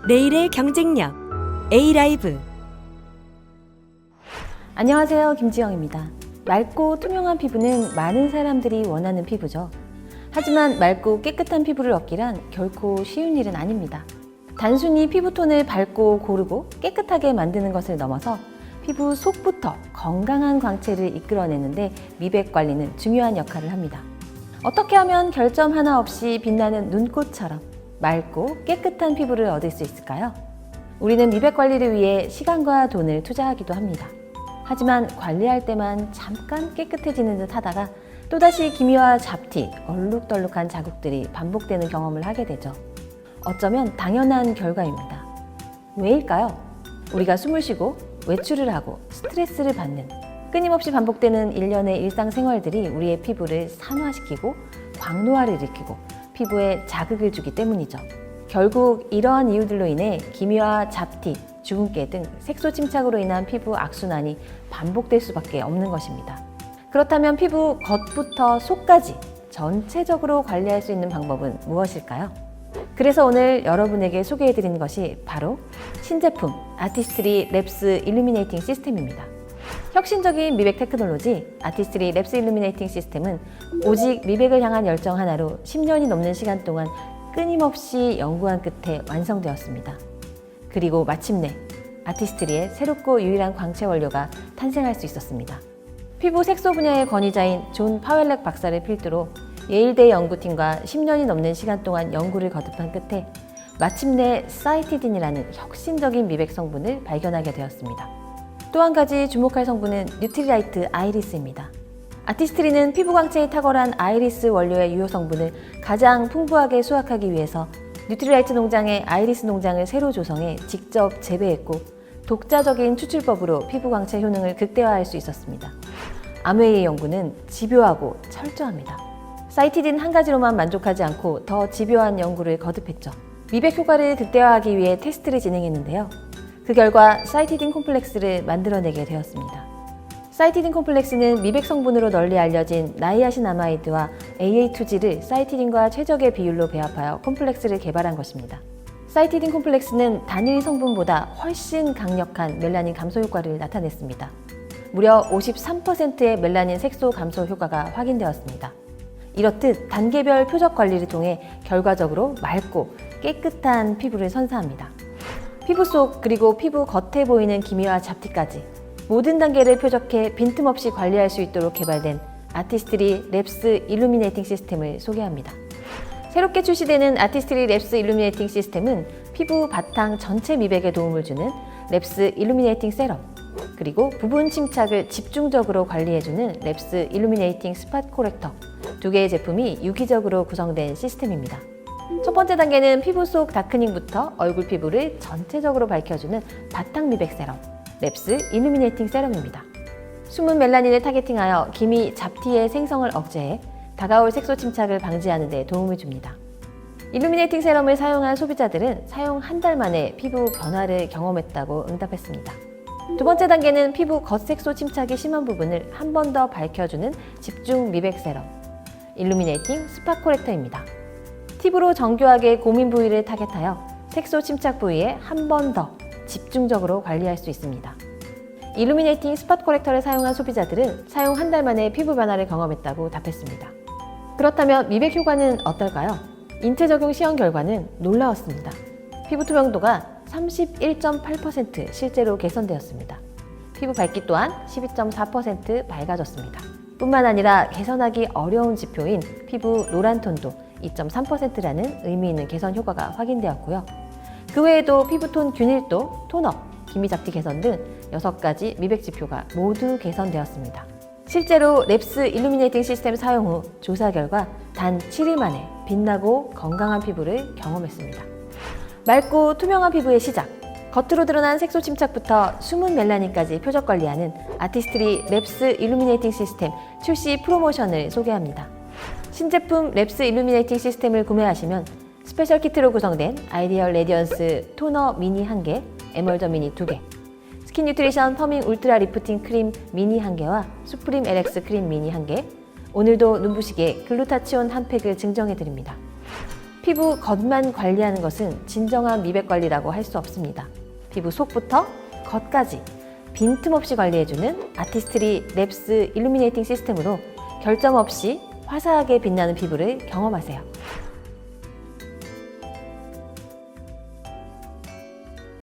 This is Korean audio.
내일의 경쟁력 A라이브. 안녕하세요, 김지영입니다. 맑고 투명한 피부는 많은 사람들이 원하는 피부죠. 하지만 맑고 깨끗한 피부를 얻기란 결코 쉬운 일은 아닙니다. 단순히 피부톤을 밝고 고르고 깨끗하게 만드는 것을 넘어서 피부 속부터 건강한 광채를 이끌어내는데 미백 관리는 중요한 역할을 합니다. 어떻게 하면 결점 하나 없이 빛나는 눈꽃처럼 맑고 깨끗한 피부를 얻을 수 있을까요? 우리는 미백 관리를 위해 시간과 돈을 투자하기도 합니다. 하지만 관리할 때만 잠깐 깨끗해지는 듯 하다가 또다시 기미와 잡티, 얼룩덜룩한 자국들이 반복되는 경험을 하게 되죠. 어쩌면 당연한 결과입니다. 왜일까요? 우리가 숨을 쉬고 외출을 하고 스트레스를 받는 끊임없이 반복되는 일련의 일상생활들이 우리의 피부를 산화시키고 광노화를 일으키고 피부에 자극을 주기 때문이죠. 결국 이러한 이유들로 인해 기미와 잡티, 주근깨 등 색소 침착으로 인한 피부 악순환이 반복될 수밖에 없는 것입니다. 그렇다면 피부 겉부터 속까지 전체적으로 관리할 수 있는 방법은 무엇일까요? 그래서 오늘 여러분에게 소개해드리는 것이 바로 신제품 아티스트리 랩스 일루미네이팅 시스템입니다. 혁신적인 미백 테크놀로지 아티스트리 랩스 일루미네이팅 시스템은 오직 미백을 향한 열정 하나로 10년이 넘는 시간 동안 끊임없이 연구한 끝에 완성되었습니다. 그리고 마침내 아티스트리의 새롭고 유일한 광채 원료가 탄생할 수 있었습니다. 피부 색소 분야의 권위자인 존 파웰렉 박사를 필두로 예일대 연구팀과 10년이 넘는 시간 동안 연구를 거듭한 끝에 마침내 사이티딘이라는 혁신적인 미백 성분을 발견하게 되었습니다. 또 한 가지 주목할 성분은 뉴트리라이트 아이리스입니다. 아티스트리는 피부 광채에 탁월한 아이리스 원료의 유효 성분을 가장 풍부하게 수확하기 위해서 뉴트리라이트 농장의 아이리스 농장을 새로 조성해 직접 재배했고 독자적인 추출법으로 피부 광채 효능을 극대화할 수 있었습니다. 아메이의 연구는 집요하고 철저합니다. 사이티딘 한 가지로만 만족하지 않고 더 집요한 연구를 거듭했죠. 미백 효과를 극대화하기 위해 테스트를 진행했는데요. 그 결과 사이티딘 콤플렉스를 만들어내게 되었습니다. 사이티딘 콤플렉스는 미백 성분으로 널리 알려진 나이아신아마이드와 AA2G를 사이티딘과 최적의 비율로 배합하여 콤플렉스를 개발한 것입니다. 사이티딘 콤플렉스는 단일 성분보다 훨씬 강력한 멜라닌 감소 효과를 나타냈습니다. 무려 53%의 멜라닌 색소 감소 효과가 확인되었습니다. 이렇듯 단계별 표적 관리를 통해 결과적으로 맑고 깨끗한 피부를 선사합니다. 피부 속 그리고 피부 겉에 보이는 기미와 잡티까지 모든 단계를 표적해 빈틈없이 관리할 수 있도록 개발된 아티스트리 랩스 일루미네이팅 시스템을 소개합니다. 새롭게 출시되는 아티스트리 랩스 일루미네이팅 시스템은 피부 바탕 전체 미백에 도움을 주는 랩스 일루미네이팅 세럼, 그리고 부분 침착을 집중적으로 관리해주는 랩스 일루미네이팅 스팟 코렉터 두 개의 제품이 유기적으로 구성된 시스템입니다. 첫 번째 단계는 피부 속 다크닝부터 얼굴 피부를 전체적으로 밝혀주는 바탕 미백 세럼, 랩스 일루미네이팅 세럼입니다. 숨은 멜라닌을 타겟팅하여 기미, 잡티의 생성을 억제해 다가올 색소 침착을 방지하는 데 도움을 줍니다. 일루미네이팅 세럼을 사용한 소비자들은 사용 한 달 만에 피부 변화를 경험했다고 응답했습니다. 두 번째 단계는 피부 겉색소 침착이 심한 부분을 한 번 더 밝혀주는 집중 미백 세럼, 일루미네이팅 스팟 코렉터입니다. 팁으로 정교하게 고민 부위를 타겟하여 색소 침착 부위에 한 번 더 집중적으로 관리할 수 있습니다. 일루미네이팅 스팟 코렉터를 사용한 소비자들은 사용 한 달 만에 피부 변화를 경험했다고 답했습니다. 그렇다면 미백 효과는 어떨까요? 인체 적용 시험 결과는 놀라웠습니다. 피부 투명도가 31.8% 실제로 개선되었습니다. 피부 밝기 또한 12.4% 밝아졌습니다. 뿐만 아니라 개선하기 어려운 지표인 피부 노란톤도 2.3%라는 의미 있는 개선 효과가 확인되었고요. 그 외에도 피부톤 균일도, 톤업, 기미잡티 개선 등 6가지 미백 지표가 모두 개선되었습니다. 실제로 랩스 일루미네이팅 시스템 사용 후 조사 결과 단 7일 만에 빛나고 건강한 피부를 경험했습니다. 맑고 투명한 피부의 시작, 겉으로 드러난 색소 침착부터 숨은 멜라닌까지 표적 관리하는 아티스트리 랩스 일루미네이팅 시스템 출시 프로모션을 소개합니다. 신제품 랩스 일루미네이팅 시스템을 구매하시면 스페셜 키트로 구성된 아이디얼 레디언스 토너 미니 1개, 에멀더 미니 2개, 스킨 뉴트리션 퍼밍 울트라 리프팅 크림 미니 1개와 수프림 LX 크림 미니 1개, 오늘도 눈부시게 글루타치온 한 팩을 증정해드립니다. 피부 겉만 관리하는 것은 진정한 미백 관리라고 할 수 없습니다. 피부 속부터 겉까지 빈틈없이 관리해주는 아티스트리 랩스 일루미네이팅 시스템으로 결점 없이 화사하게 빛나는 피부를 경험하세요.